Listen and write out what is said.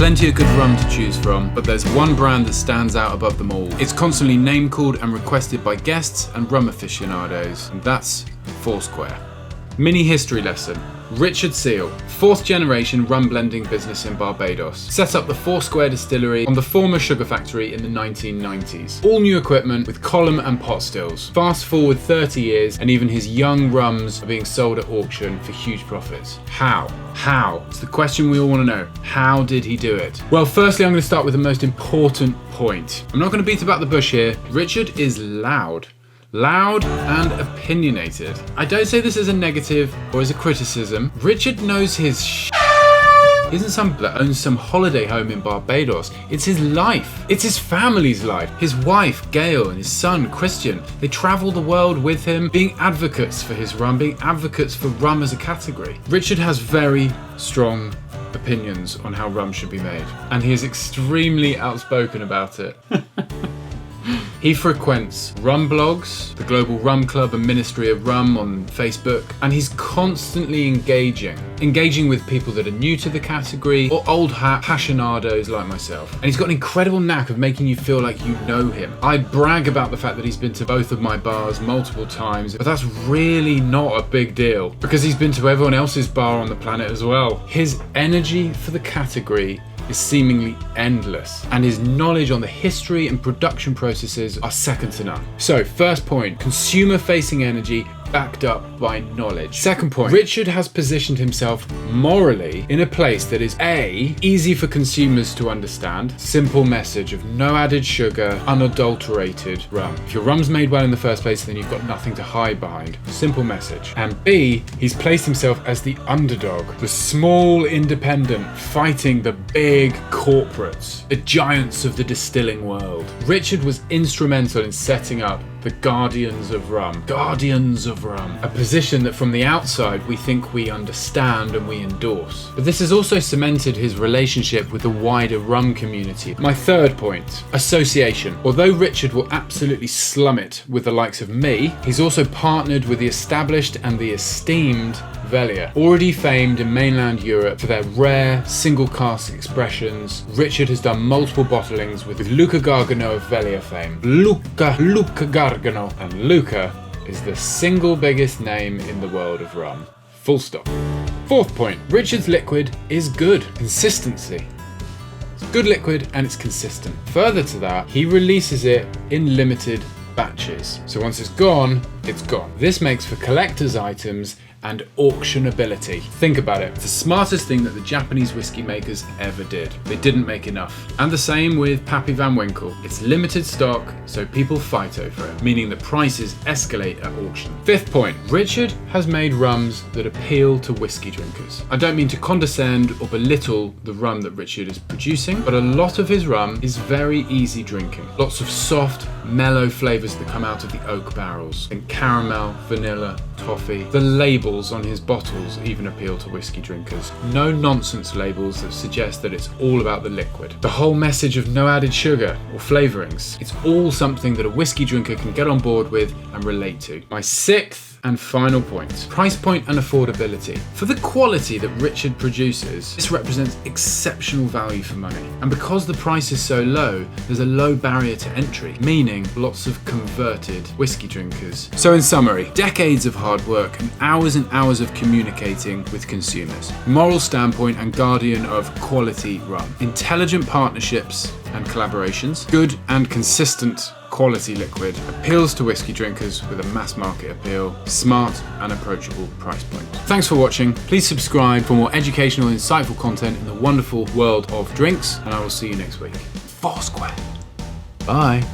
plenty of good rum to choose from, but there's one brand that stands out above them all. It's constantly name-called and requested by guests and rum aficionados, and that's Foursquare. Mini history lesson. Richard Seale, 4th generation rum blending business in Barbados, set up the Foursquare distillery on the former sugar factory in the 1990s. All new equipment with column and pot stills. Fast forward 30 years and even his young rums are being sold at auction for huge profits. How? It's the question we all want to know. How did he do it? Well, firstly, I'm going to start with the most important point. I'm not going to beat about the bush here. Richard is loud and opinionated. I don't say this as a negative or as a criticism. Richard knows his He isn't some that owns some holiday home in Barbados. It's his life. It's his family's life. His wife, Gail, and his son, Christian, they travel the world with him, being advocates for his rum, being advocates for rum as a category. Richard has very strong opinions on how rum should be made, and he is extremely outspoken about it. He frequents rum blogs, the Global Rum Club and Ministry of Rum on Facebook, and he's constantly engaging with people that are new to the category or old hat aficionados like myself. And he's got an incredible knack of making you feel like you know him. I brag about the fact that he's been to both of my bars multiple times, but that's really not a big deal because he's been to everyone else's bar on the planet as well. His energy for the category is seemingly endless, and his knowledge on the history and production processes are second to none. So, first point, consumer-facing energy backed up by knowledge. Second point, Richard has positioned himself morally in a place that is A, easy for consumers to understand, simple message of no added sugar, unadulterated rum. If your rum's made well in the first place, then you've got nothing to hide behind. Simple message. And B, he's placed himself as the underdog, the small independent fighting the big corporates, the giants of the distilling world. Richard was instrumental in setting up the Guardians of Rum, a position that from the outside we think we understand and we endorse. But this has also cemented his relationship with the wider rum community. My third point, association. Although Richard will absolutely slum it with the likes of me, he's also partnered with the established and the esteemed Velia. Already famed in mainland Europe for their rare single cask expressions, Richard has done multiple bottlings with Luca Gargano of Velia fame. Luca Gargano. And Luca is the single biggest name in the world of rum. Full stop. Fourth point, Richard's liquid is good. Consistency. It's good liquid and it's consistent. Further to that, he releases it in limited batches. So once it's gone, it's gone. This makes for collector's items and auctionability. Think about it. It's the smartest thing that the Japanese whiskey makers ever did. They didn't make enough. And the same with Pappy Van Winkle. It's limited stock, so people fight over it, meaning the prices escalate at auction. Fifth point, Richard has made rums that appeal to whiskey drinkers. I don't mean to condescend or belittle the rum that Richard is producing, but a lot of his rum is very easy drinking. Lots of soft, mellow flavors that come out of the oak barrels, and caramel, vanilla, toffee. The labels on his bottles even appeal to whiskey drinkers. No nonsense labels that suggest that it's all about the liquid. The whole message of no added sugar or flavorings. It's all something that a whiskey drinker can get on board with and relate to. My sixth and final point, price point and affordability. For the quality that Richard produces, this represents exceptional value for money. And because the price is so low, there's a low barrier to entry, meaning lots of converted whiskey drinkers. So in summary, decades of hard work and hours of communicating with consumers. Moral standpoint and guardian of quality rum. Intelligent partnerships and collaborations. Good and consistent quality liquid. Appeals to whiskey drinkers with a mass market appeal. Smart and approachable price point. Thanks for watching. Please subscribe for more educational, insightful content in the wonderful world of drinks, and I will see you next week. Foursquare. Bye.